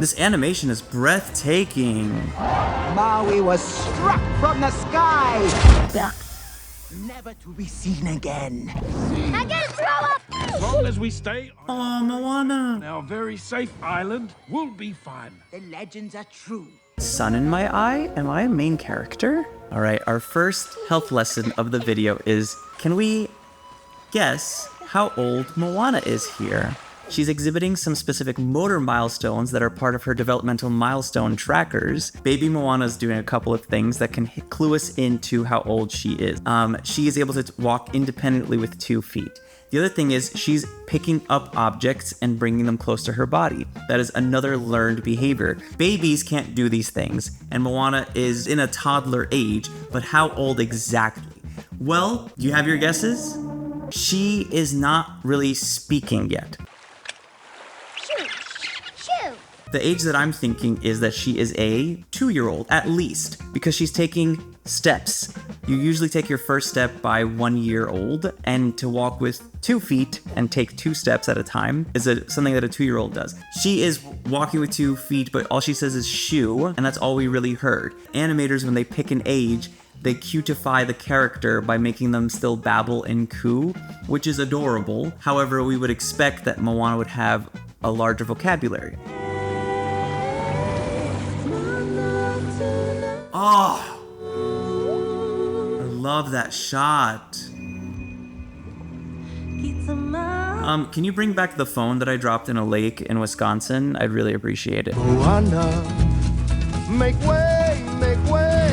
this animation is breathtaking. Maui was struck from the sky, never to be seen again. I gotta throw up! As long as we stay Oh, Moana. on our very safe island, we'll be fine. The legends are true. Sun in my eye? Am I a main character? All right, our first health lesson of the video is, can we guess how old Moana is here? She's exhibiting some specific motor milestones that are part of her developmental milestone trackers. Baby Moana's doing a couple of things that can clue us into how old she is. She is able to walk independently with 2 feet. The other thing is she's picking up objects and bringing them close to her body. That is another learned behavior. Babies can't do these things, and Moana is in a toddler age, but how old exactly? Well, do you have your guesses? She is not really speaking yet. The age that I'm thinking is that she is a 2-year-old, at least, because she's taking steps. You usually take your first step by 1 year old, and to walk with 2 feet and take 2 steps at a time is something that a 2-year-old does. She is walking with 2 feet, but all she says is shoo, and that's all we really heard. Animators, when they pick an age, they cutify the character by making them still babble and coo, which is adorable. However, we would expect that Moana would have a larger vocabulary. Oh, I love that shot. Can you bring back the phone that I dropped in a lake in Wisconsin? I'd really appreciate it. Moana, make way, make way.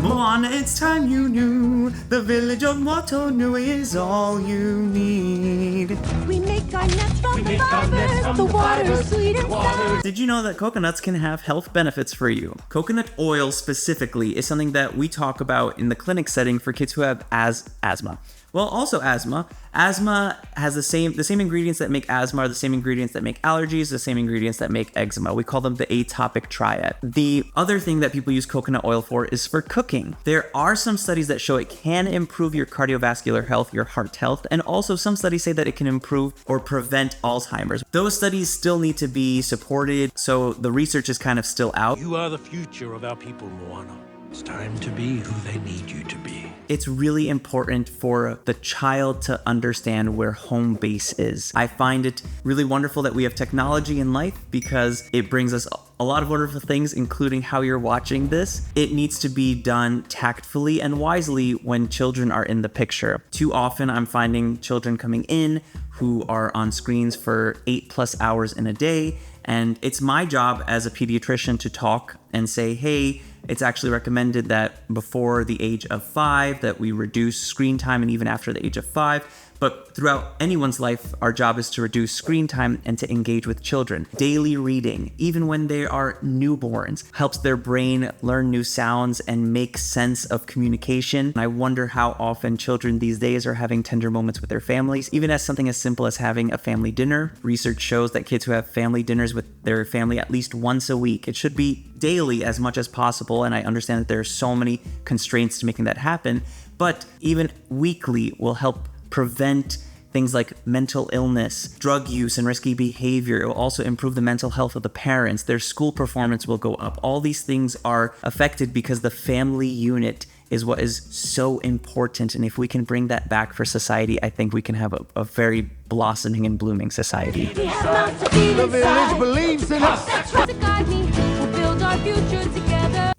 Moana, it's time you knew. The village of Motunui is all you need. We make our nets from the fibers. The water's sweet and sour. Did you know that coconuts can have health benefits for you? Coconut oil specifically is something that we talk about in the clinic setting for kids who have asthma. Well, also asthma. Asthma has the same ingredients that make asthma are the same ingredients that make allergies, the same ingredients that make eczema. We call them the atopic triad. The other thing that people use coconut oil for is for cooking. There are some studies that show it can improve your cardiovascular health, your heart health, and also some studies say that it can improve or prevent Alzheimer's. Those studies still need to be supported, so the research is kind of still out. You are the future of our people, Moana. It's time to be who they need you to be. It's really important for the child to understand where home base is. I find it really wonderful that we have technology in life because it brings us a lot of wonderful things, including how you're watching this. It needs to be done tactfully and wisely when children are in the picture. Too often I'm finding children coming in who are on screens for 8+ hours in a day, and it's my job as a pediatrician to talk and say, hey, it's actually recommended that before the age of 5 that we reduce screen time, and even after the age of 5. But throughout anyone's life, our job is to reduce screen time and to engage with children. Daily reading, even when they are newborns, helps their brain learn new sounds and make sense of communication. And I wonder how often children these days are having tender moments with their families, even as something as simple as having a family dinner. Research shows that kids who have family dinners with their family at least once a week, it should be daily as much as possible. And I understand that there are so many constraints to making that happen, but even weekly will help prevent things like mental illness, drug use, and risky behavior. It will also improve the mental health of the parents. Their school performance will go up. All these things are affected because the family unit is what is so important. And if we can bring that back for society, I think we can have a very blossoming and blooming society. The village believes in us.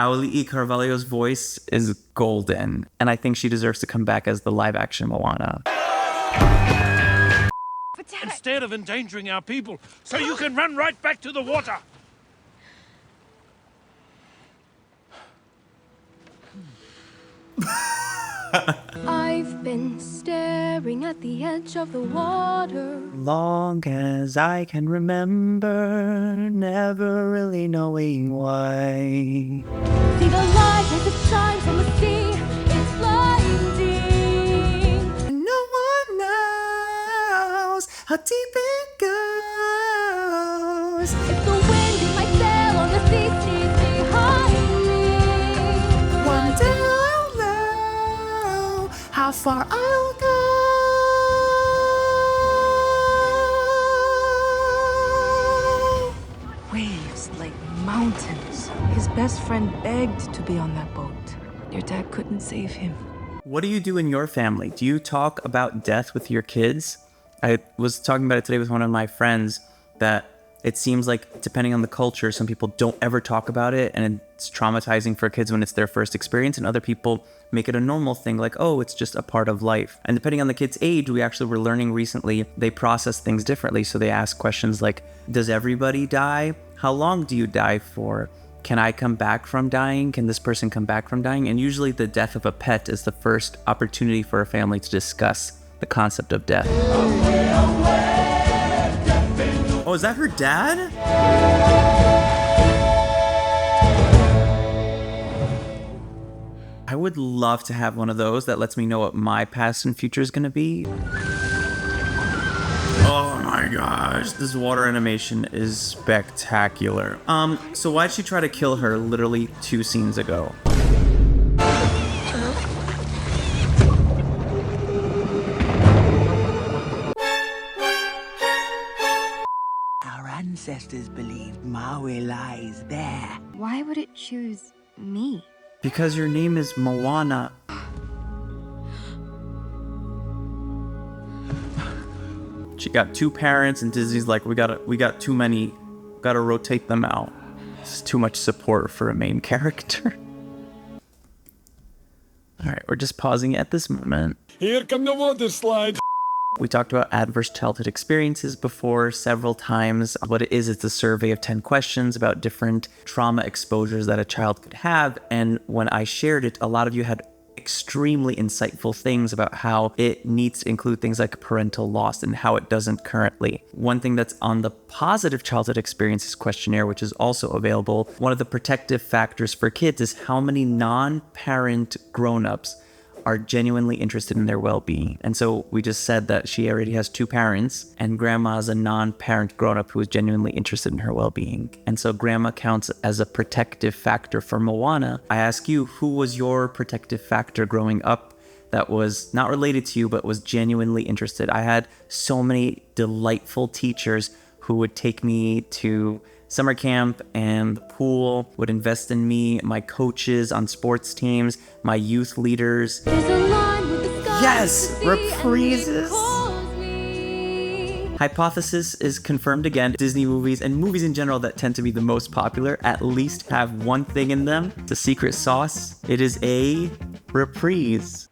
Auli'i Carvalho's voice is golden, and I think she deserves to come back as the live-action Moana. Instead of endangering our people, so you can run right back to the water. I've been staring at the edge of the water. Long as I can remember, never really knowing why. See the light as it shines on the sea. It's blinding. No one knows how deep it goes. If the wind in my sail on the sea stays behind me, One day I'll know how far I'll go. Waves best friend begged to be on that boat. Your dad couldn't save him. What do you do in your family? Do you talk about death with your kids? I was talking about it today with one of my friends that it seems like depending on the culture, some people don't ever talk about it and it's traumatizing for kids when it's their first experience, and other people make it a normal thing like, oh, it's just a part of life. And depending on the kid's age, we actually were learning recently, they process things differently. So they ask questions like, does everybody die? How long do you die for? Can I come back from dying? Can this person come back from dying? And usually the death of a pet is the first opportunity for a family to discuss the concept of death. Oh, is that her dad? I would love to have one of those that lets me know what my past and future is gonna be. Oh my gosh, this water animation is spectacular. So why'd she try to kill her literally 2 scenes ago? Our ancestors believed Maui lies there. Why would it choose me? Because your name is MOANA. She got 2 parents and Disney's like, we got too many, gotta rotate them out. This is too much support for a main character. All right, we're just pausing at this moment. Here come the water slide. We talked about adverse childhood experiences before several times. What it is, it's a survey of 10 questions about different trauma exposures that a child could have. And when I shared it, a lot of you had extremely insightful things about how it needs to include things like parental loss and how it doesn't currently. One thing that's on the positive childhood experiences questionnaire, which is also available, one of the protective factors for kids is how many non-parent grown-ups are genuinely interested in their well-being. And so we just said that she already has 2 parents, and grandma is a non-parent grown-up who is genuinely interested in her well-being. And so grandma counts as a protective factor for Moana. I ask you, who was your protective factor growing up that was not related to you, but was genuinely interested? I had so many delightful teachers who would take me to summer camp and the pool, would invest in me, my coaches on sports teams, my youth leaders. There's a line with the sky Yes, to see, reprises. and it calls me. Hypothesis is confirmed again. Disney movies and movies in general that tend to be the most popular at least have one thing in them, the secret sauce. It is a reprise.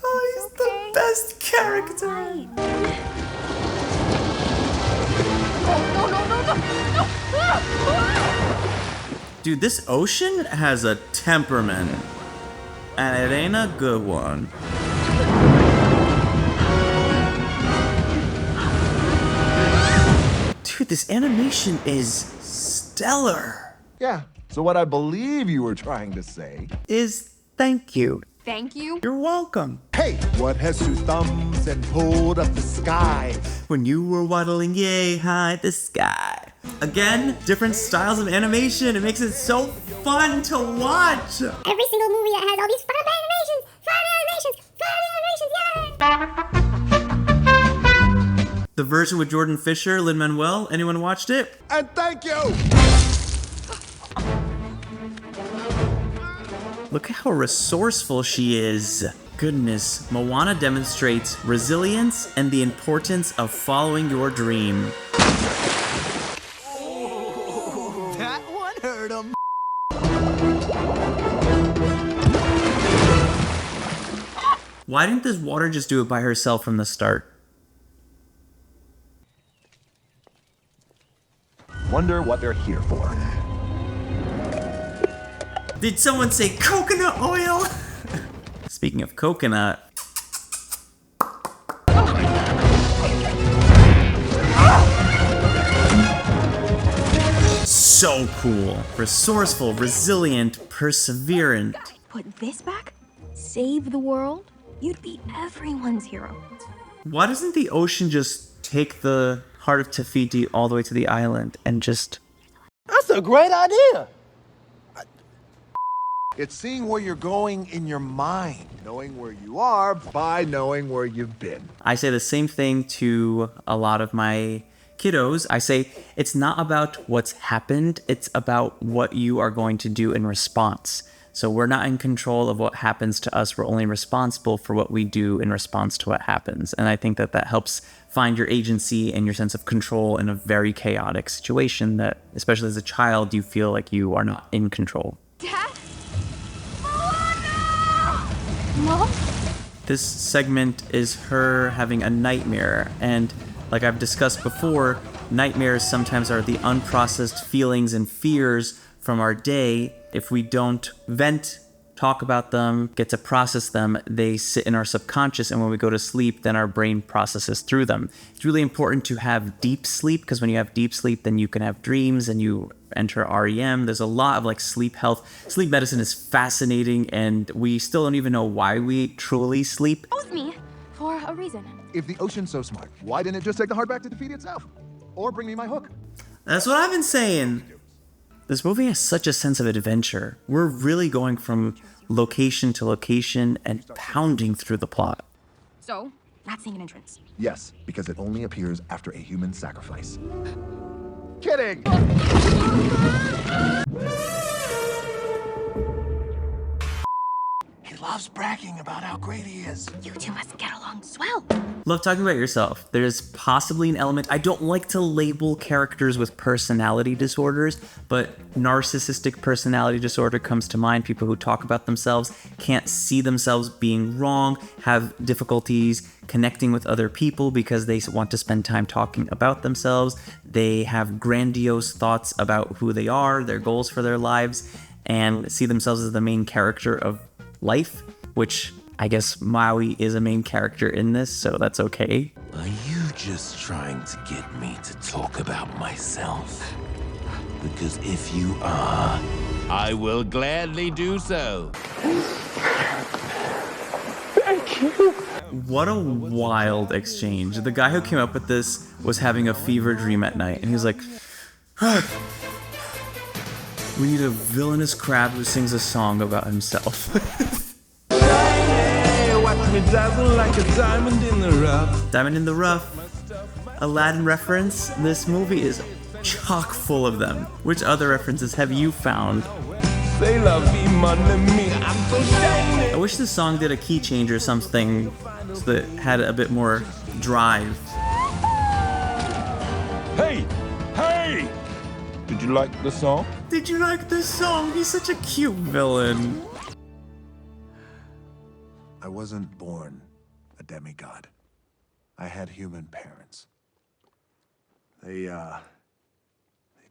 Oh, he's the best character. Dude, this ocean has a temperament, and it ain't a good one. Dude, this animation is stellar. Yeah, so what I believe you were trying to say. Is thank you. Thank you. You're welcome. Hey, what has 2 thumbs and pulled up the sky? When you were waddling yay high the sky. Again, different styles of animation. It makes it so fun to watch. Every single movie that has all these fun animations, yay! The version with Jordan Fisher, Lin-Manuel, anyone watched it? And thank you! Look at how resourceful she is. Goodness, Moana demonstrates resilience and the importance of following your dream. That one hurt him. Why didn't this water just do it by herself from the start? Wonder what they're here for. Did someone say coconut oil? Speaking of coconut. So cool. Resourceful, resilient, perseverant. Put this back? Save the world? You'd be everyone's hero. Why doesn't the ocean just take the heart of Tafiti all the way to the island and just... That's a great idea! It's seeing where you're going in your mind, knowing where you are by knowing where you've been. I say the same thing to a lot of my kiddos, I say it's not about what's happened, it's about what you are going to do in response. So we're not in control of what happens to us. We're only responsible for what we do in response to what happens. And I think that that helps find your agency and your sense of control in a very chaotic situation that, especially as a child, you feel like you are not in control. Dad? MOANA! Mom? This segment is her having a nightmare. And like I've discussed before, nightmares sometimes are the unprocessed feelings and fears from our day. If we don't vent, talk about them, get to process them, they sit in our subconscious, and when we go to sleep, then our brain processes through them. It's really important to have deep sleep, because when you have deep sleep, then you can have dreams and you enter REM. There's a lot of like sleep health. Sleep medicine is fascinating, and we still don't even know why we truly sleep. Chose me for a reason. If the ocean's so smart, why didn't it just take the hardback to defeat itself? Or bring me my hook? That's what I've been saying. This movie has such a sense of adventure. We're really going from location to location and pounding through the plot. So, not seeing an entrance. Yes, because it only appears after a human sacrifice. Kidding! He loves bragging about how great he is. You two must get along swell. Love talking about yourself. There's possibly an element. I don't like to label characters with personality disorders, but narcissistic personality disorder comes to mind. People who talk about themselves, can't see themselves being wrong, have difficulties connecting with other people because they want to spend time talking about themselves. They have grandiose thoughts about who they are, their goals for their lives, and see themselves as the main character of life, which I guess Maui is a main character in this, so that's okay. Are you just trying to get me to talk about myself? Because if you are, I will gladly do so. Thank you. What a wild exchange. The guy who came up with this was having a fever dream at night, and he was like, we need a villainous crab who sings a song about himself. Watch me dazzle like a diamond in the rough. Diamond in the Rough, Aladdin reference. This movie is chock full of them. Which other references have you found? Say la vie, mon ami, I'm so shiny. I wish this song did a key change or something so that it had a bit more drive. Hey! Hey! Did you like the song? Did you like this song? He's such a cute villain. I wasn't born a demigod. I had human parents. They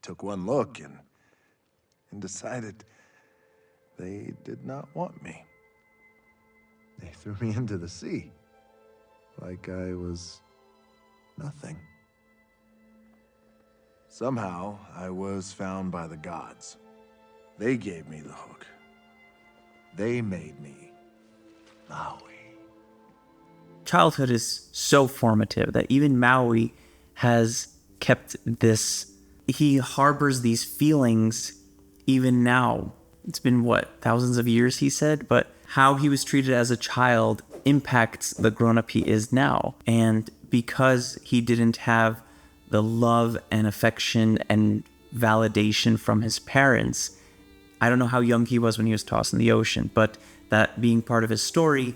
took one look and decided they did not want me. They threw me into the sea, like I was nothing. Somehow, I was found by the gods. They gave me the hook. They made me Maui. Childhood is so formative that even Maui has kept this. He harbors these feelings even now. It's been, what, thousands of years, he said? But how he was treated as a child impacts the grown-up he is now. And because he didn't have the love and affection and validation from his parents, I don't know how young he was when he was tossed in the ocean, but that being part of his story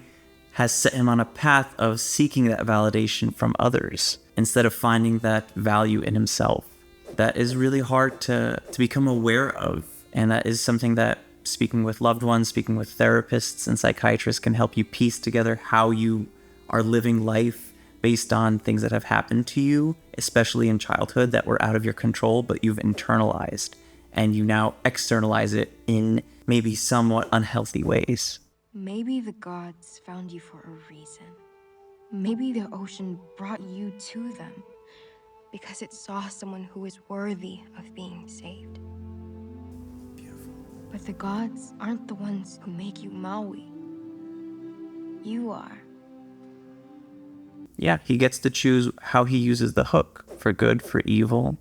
has set him on a path of seeking that validation from others instead of finding that value in himself. That is really hard to become aware of, and that is something that speaking with loved ones, speaking with therapists and psychiatrists can help you piece together how you are living life based on things that have happened to you, especially in childhood, that were out of your control, but you've internalized, and you now externalize it in maybe somewhat unhealthy ways. Maybe the gods found you for a reason. Maybe the ocean brought you to them because it saw someone who is worthy of being saved. Beautiful. But the gods aren't the ones who make you Maui. You are. Yeah, he gets to choose how he uses the hook, for good, for evil.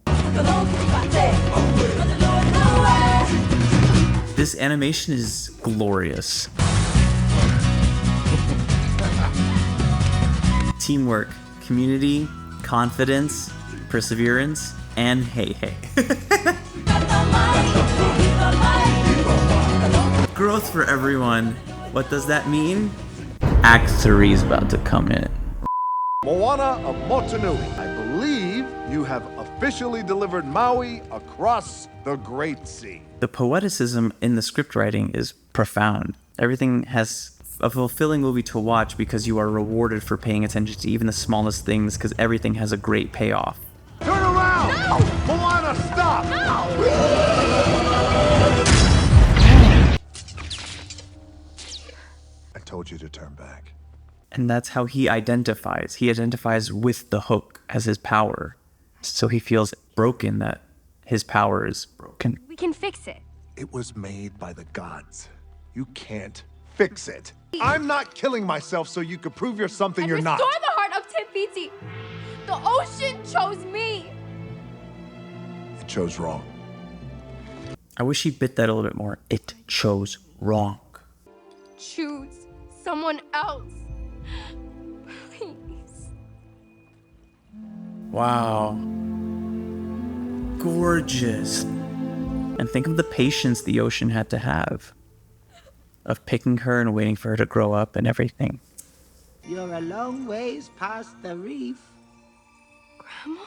This animation is glorious. Teamwork, community, confidence. perseverance, and hey hey. Growth for everyone. What does that mean? Act 3 is about to come in. Moana of Motunui, I believe you have officially delivered Maui across the Great Sea. The poeticism in the script writing is profound. Everything has a fulfilling movie to watch because you are rewarded for paying attention to even the smallest things, because everything has a great payoff. Turn around! No! Moana, stop! I told you to turn back. And that's how he identifies. He identifies with the hook as his power. So he feels broken that his power is broken. We can fix it. It was made by the gods. You can't fix it. I'm not killing myself so you could prove you're something And you're not. restore the heart of Te-Fiti. The ocean chose me. It chose wrong. I wish he bit that a little bit more. It chose wrong. Choose someone else. Please. Wow. Gorgeous. And think of the patience the ocean had to have of picking her and waiting for her to grow up and everything. You're a long ways past the reef. Grandma?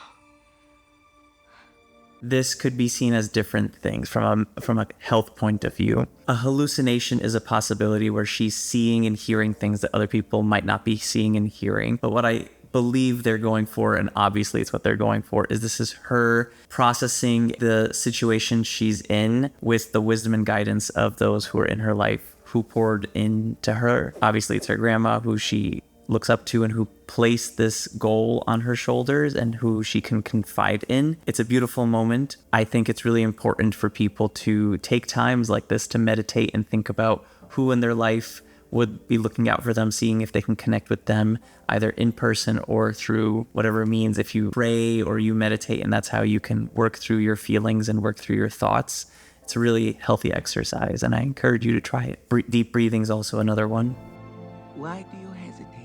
This could be seen as different things from a health point of view. A hallucination is a possibility where she's seeing and hearing things that other people might not be seeing and hearing. But what I believe they're going for, and obviously it's what they're going for, is this is her processing the situation she's in with the wisdom and guidance of those who are in her life, who poured into her. Obviously it's her grandma, who she looks up to and who placed this goal on her shoulders and who she can confide in. It's a beautiful moment. I think it's really important for people to take times like this to meditate and think about who in their life would be looking out for them, seeing if they can connect with them either in person or through whatever means. If you pray or you meditate, and that's how you can work through your feelings and work through your thoughts. It's a really healthy exercise, and I encourage you to try it. Deep breathing is also another one. Why do you hesitate?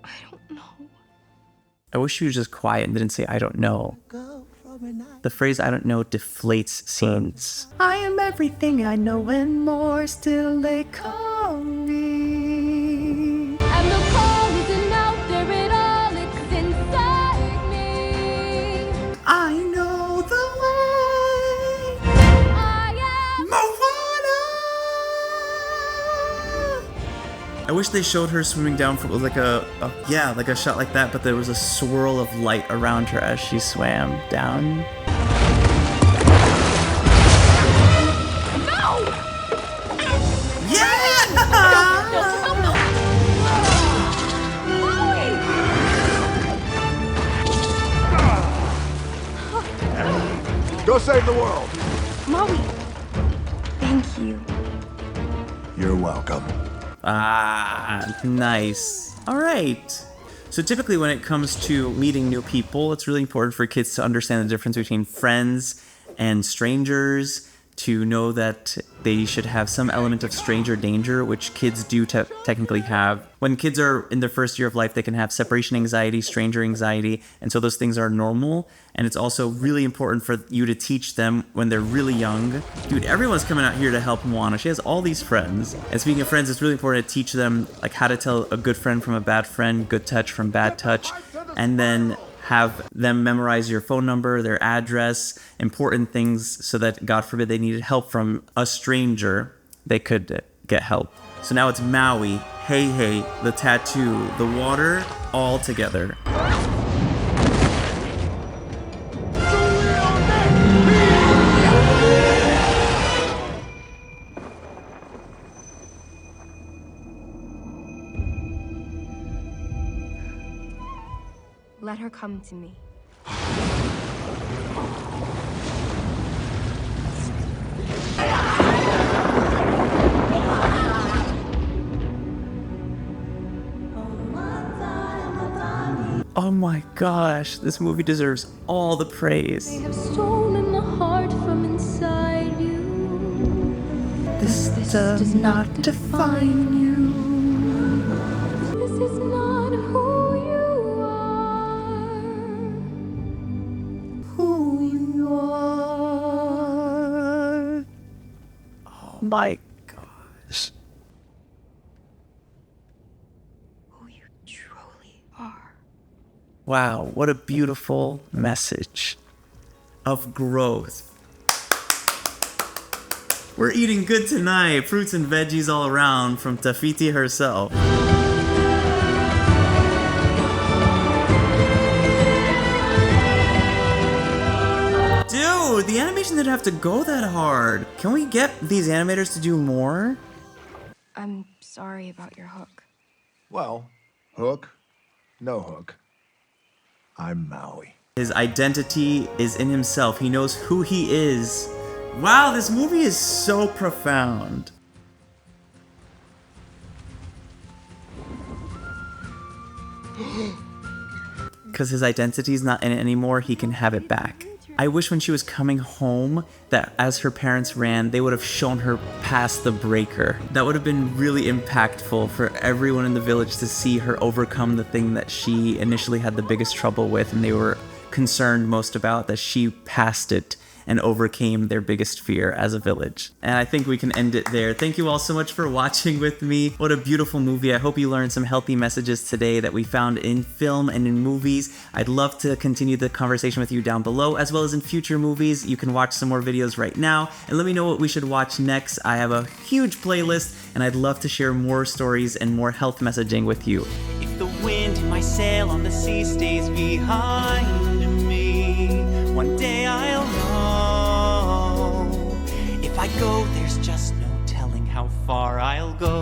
I don't know. I wish you were just quiet and didn't say, I don't know. Go from a night. The phrase, I don't know, deflates scenes. I am everything I know and more, still they call me. And the call isn't out there at all, it's inside me. I know the way. I am Moana! I wish they showed her swimming down from like a shot like that, but there was a swirl of light around her as she swam down. Go save the world. Maui, thank you. You're welcome. Ah, nice. All right. So typically when it comes to meeting new people, it's really important for kids to understand the difference between friends and strangers, to know that they should have some element of stranger danger, which kids do technically have. When kids are in their first year of life, they can have separation anxiety, stranger anxiety, and so those things are normal. And it's also really important for you to teach them when they're really young. Dude, everyone's coming out here to help Moana. She has all these friends. And speaking of friends, it's really important to teach them like how to tell a good friend from a bad friend, good touch from bad touch, and then have them memorize your phone number, their address, important things, so that, God forbid, they needed help from a stranger, they could get help. So now it's Maui, Hey Hey, the tattoo, the water, all together. Let her come to me. Oh my gosh, this movie deserves all the praise. They have stolen the heart from inside you. This does not define you. This is not who you are. my gosh. Who you truly are. Wow, what a beautiful message of growth. We're eating good tonight. Fruits and veggies all around from Tafiti herself. Dude, the animation didn't have to go that hard. Can we get these animators to do more? I'm sorry about your hook. Well, hook, no hook. I'm Maui. His identity is in himself. He knows who he is. Wow, this movie is so profound. Because his identity is not in it anymore, he can have it back. I wish when she was coming home that as her parents ran, they would have shown her past the breaker. That would have been really impactful for everyone in the village to see her overcome the thing that she initially had the biggest trouble with and they were concerned most about, that she passed it and overcame their biggest fear as a village. And I think we can end it there. Thank you all so much for watching with me. What a beautiful movie. I hope you learned some healthy messages today that we found in film and in movies. I'd love to continue the conversation with you down below, as well as in future movies. You can watch some more videos right now, and let me know what we should watch next. I have a huge playlist, and I'd love to share more stories and more health messaging with you. If the wind in my sail on the sea stays behind me, one day I'll know. If I go, there's just no telling how far I'll go.